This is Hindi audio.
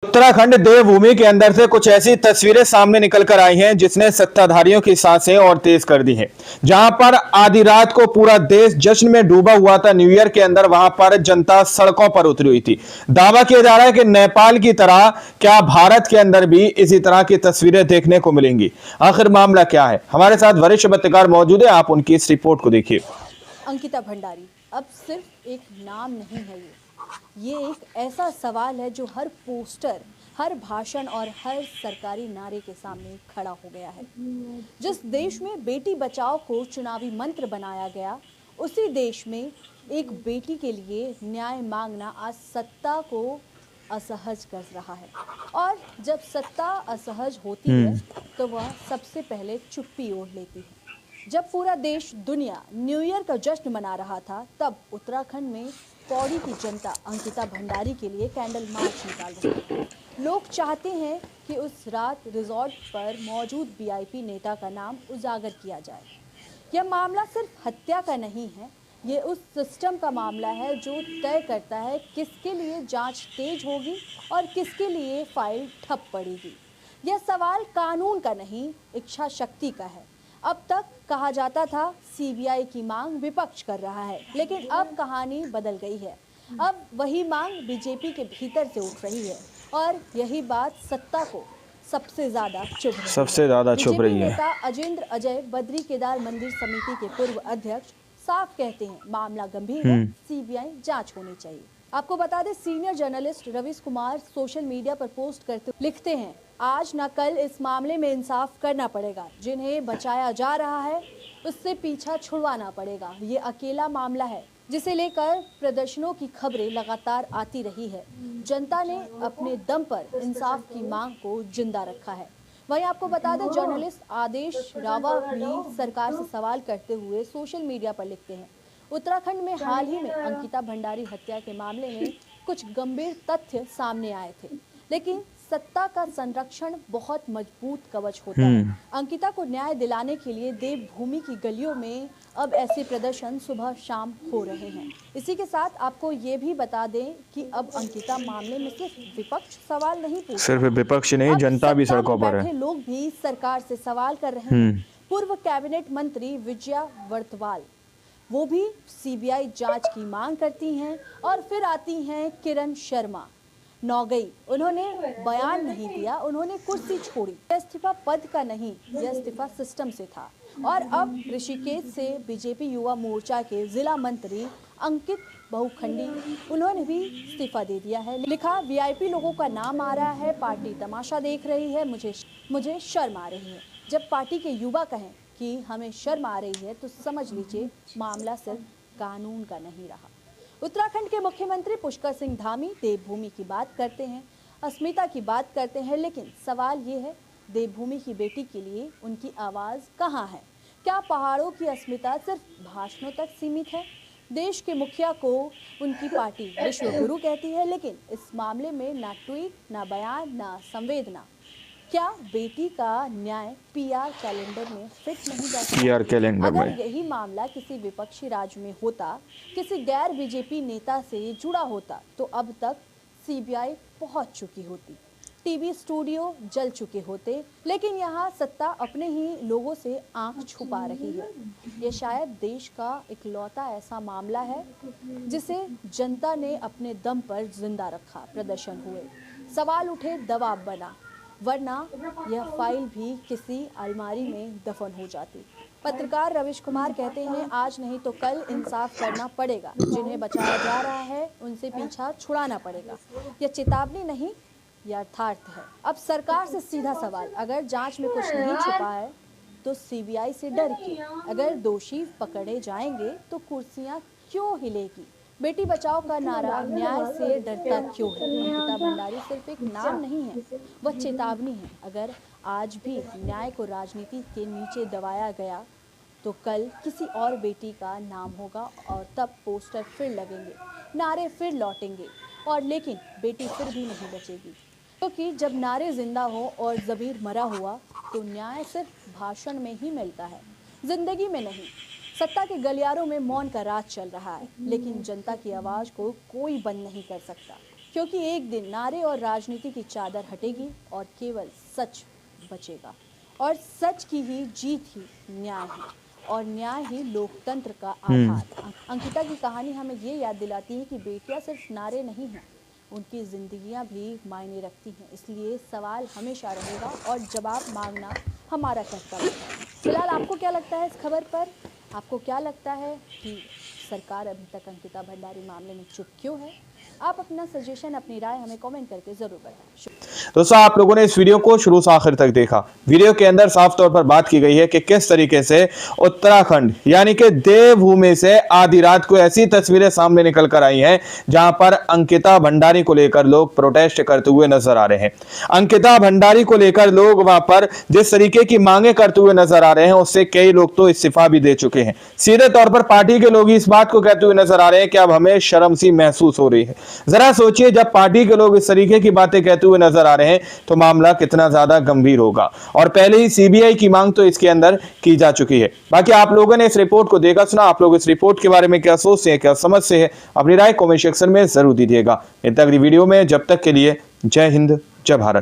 उत्तराखंड देवभूमि के अंदर से कुछ ऐसी तस्वीरें सामने निकल कर आई हैं जिसने सत्ताधारियों की सांसें और तेज कर दी हैं। जहां पर आधी रात को पूरा देश जश्न में डूबा हुआ था न्यू ईयर के अंदर, वहां पर जनता सड़कों पर उतरी हुई थी। दावा किया जा रहा है कि नेपाल की तरह क्या भारत के अंदर भी इसी तरह की तस्वीरें देखने को मिलेंगी। आखिर मामला क्या है, हमारे साथ वरिष्ठ पत्रकार मौजूद है, आप उनकी इस रिपोर्ट को देखिए। अंकिता भंडारी अब सिर्फ एक नाम नहीं है, ये एक ऐसा सवाल है जो हर पोस्टर, हर भाषण और हर सरकारी नारे के सामने खड़ा हो गया है। जिस देश में बेटी बचाओ को चुनावी मंत्र बनाया गया, उसी देश में एक बेटी के लिए न्याय मांगना आज सत्ता को असहज कर रहा है। और जब सत्ता असहज होती है तो वह सबसे पहले चुप्पी ओढ़ लेती है। जब पूरा देश, दुनिया न्यू ईयर का जश्न मना रहा था, तब उत्तराखंड में पौड़ी की जनता अंकिता भंडारी के लिए कैंडल मार्च निकाल रही है। लोग चाहते हैं कि उस रात रिजॉर्ट पर मौजूद वीआईपी नेता का नाम उजागर किया जाए। यह मामला सिर्फ हत्या का नहीं है, ये उस सिस्टम का मामला है जो तय करता है किसके लिए जांच तेज होगी और किसके लिए फाइल ठप पड़ेगी। यह सवाल कानून का नहीं, इच्छा शक्ति का है। अब तक कहा जाता था सीबीआई की मांग विपक्ष कर रहा है, लेकिन अब कहानी बदल गई है। अब वही मांग बीजेपी के भीतर से उठ रही है और यही बात सत्ता को सबसे ज्यादा चुभ रही है। नेता अजेंद्र अजय बद्री केदार मंदिर समिति के पूर्व अध्यक्ष साफ कहते हैं, मामला गंभीर है, सीबीआई जांच होनी चाहिए। आपको बता दें, senior journalist Ravish Kumar social media पर पोस्ट करते लिखते हैं, आज न कल इस मामले में इंसाफ करना पड़ेगा। जिन्हें बचाया जा रहा है उससे पीछा छुड़वाना पड़ेगा। ये अकेला मामला है जिसे लेकर प्रदर्शनों की खबरें लगातार आती रही है। जनता ने अपने दम पर इंसाफ की मांग को जिंदा रखा है। वहीं आपको बता दें, जर्नलिस्ट आदेश रावा भी सरकार से सवाल करते हुए सोशल मीडिया पर लिखते हैं, उत्तराखंड में हाल ही में अंकिता भंडारी हत्या के मामले में कुछ गंभीर तथ्य सामने आए थे, लेकिन सत्ता का संरक्षण बहुत मजबूत कवच होता है। अंकिता को न्याय दिलाने के लिए देवभूमि की गलियों में अब ऐसे प्रदर्शन सुबह शाम हो रहे हैं। इसी के साथ आपको ये भी बता दें कि अब अंकिता मामले में सिर्फ विपक्ष सवाल नहीं पूछ, सिर्फ विपक्ष नहीं, जनता भी सड़कों पर है। लोग भी सरकार से सवाल कर रहे हैं। पूर्व कैबिनेट मंत्री विजया वर्तवाल, वो भी सीबीआई जांच की मांग करती हैं। और फिर आती हैं किरण शर्मा नौगई, उन्होंने बयान नहीं दिया, उन्होंने कुर्सी छोड़ी। इस्तीफा पद का नहीं, यह इस्तीफा सिस्टम से था। और अब ऋषिकेश से बीजेपी युवा मोर्चा के जिला मंत्री अंकित बहुखंडी, उन्होंने भी इस्तीफा दे दिया है। लिखा, वीआईपी लोगों का नाम आ रहा है, पार्टी तमाशा देख रही है, मुझे शर्म आ रही है। जब पार्टी के युवा कहें कि हमें शर्म आ रही है तो समझ लीजिए मामला सिर्फ कानून का नहीं रहा। उत्तराखंड के मुख्यमंत्री पुष्कर सिंह धामी देवभूमि की बात करते हैं, अस्मिता की बात करते हैं, लेकिन सवाल ये है, देवभूमि की बेटी के लिए उनकी आवाज़ कहाँ है? क्या पहाड़ों की अस्मिता सिर्फ भाषणों तक सीमित है? देश के मुखिया को उनकी पार्टी विश्व गुरु कहती है, लेकिन इस मामले में ना ट्वीट, ना बयान, ना संवेदना। क्या बेटी का न्याय पीआर कैलेंडर में फिट नहीं बैठा? अगर यही मामला किसी विपक्षी राज्य में होता, किसी गैर बीजेपी नेता से जुड़ा होता, तो अब तक सीबीआई पहुंच चुकी होती, टीवी स्टूडियो जल चुके होते। लेकिन यहाँ सत्ता अपने ही लोगों से आंख छुपा रही है। ये शायद देश का इकलौता ऐसा मामला है जिसे जनता ने अपने दम पर जिंदा रखा। प्रदर्शन हुए, सवाल उठे, दबाव बना, वरना यह फाइल भी किसी अलमारी में दफन हो जाती। पत्रकार रवीश कुमार कहते हैं, आज नहीं तो कल इंसाफ करना पड़ेगा। जिन्हें बचाया जा रहा है उनसे पीछा छुड़ाना पड़ेगा। यह चेतावनी नहीं, यह अर्थार्थ है। अब सरकार से सीधा सवाल, अगर जांच में कुछ नहीं छुपा है तो सीबीआई से डर क्यों? अगर दोषी पकड़े जाएंगे तो कुर्सियां क्यों हिलेगी? बेटी बचाओ का नारा न्याय से डरता क्यों है? अंकिता भंडारी सिर्फ एक नाम नहीं है, वह चेतावनी है। अगर आज भी न्याय को राजनीति के नीचे दबाया गया तो कल किसी और बेटी का नाम होगा और तब पोस्टर फिर लगेंगे, नारे फिर लौटेंगे, और लेकिन बेटी फिर भी नहीं बचेगी। क्योंकि जब नारे जिंदा हो और ज़मीर मरा हुआ तो न्याय सिर्फ भाषण में ही मिलता है, जिंदगी में नहीं। सत्ता के गलियारों में मौन का राज चल रहा है, लेकिन जनता की आवाज़ को कोई बंद नहीं कर सकता। क्योंकि एक दिन नारे और राजनीति की चादर हटेगी और केवल सच बचेगा। और सच की ही जीत ही न्याय है और न्याय ही लोकतंत्र का आधार। अंकिता की कहानी हमें ये याद दिलाती है कि बेटियां सिर्फ नारे नहीं हैं, उनकी जिंदगियां भी मायने रखती हैं। इसलिए सवाल हमेशा रहेगा और जवाब मांगना हमारा कर्तव्य है। फिलहाल आपको क्या लगता है इस खबर पर? आपको क्या लगता है कि सरकार अभी तक अंकिता भंडारी मामले में चुप क्यों है? आप अपना सजेशन, अपनी राय हमें कमेंट करके जरूर बताएं। दोस्तों, आप लोगों ने इस वीडियो को शुरू से आखिर तक देखा। वीडियो के अंदर साफ तौर पर बात की गई है कि किस तरीके से उत्तराखंड यानी कि देवभूमि से आधी रात को ऐसी तस्वीरें सामने निकल कर आई हैं जहां पर अंकिता भंडारी को लेकर लोग प्रोटेस्ट करते हुए नजर आ रहे हैं। अंकिता भंडारी को लेकर लोग वहां पर जिस तरीके की मांगे करते हुए नजर आ रहे हैं, उससे कई लोग तो इस्तीफा भी दे चुके हैं। सीधे तौर पर पार्टी के लोग इस बात को कहते हुए नजर आ रहे हैं कि अब हमें शर्म सी महसूस हो रही है। जरा सोचिए, जब पार्टी के लोग इस तरीके की बातें कहते हुए नजर आ रहे हैं तो मामला कितना ज्यादा गंभीर होगा। और पहले ही सीबीआई की मांग तो इसके अंदर की जा चुकी है। बाकी आप लोगों ने इस रिपोर्ट को देखा सुना, आप लोग इस रिपोर्ट के बारे में क्या सोचते हैं, क्या समझते हैं, अपनी राय कमेंट सेक्शन में जरूर दीजिएगा। इतनी अगली वीडियो में, जब तक के लिए जय हिंद, जय भारत।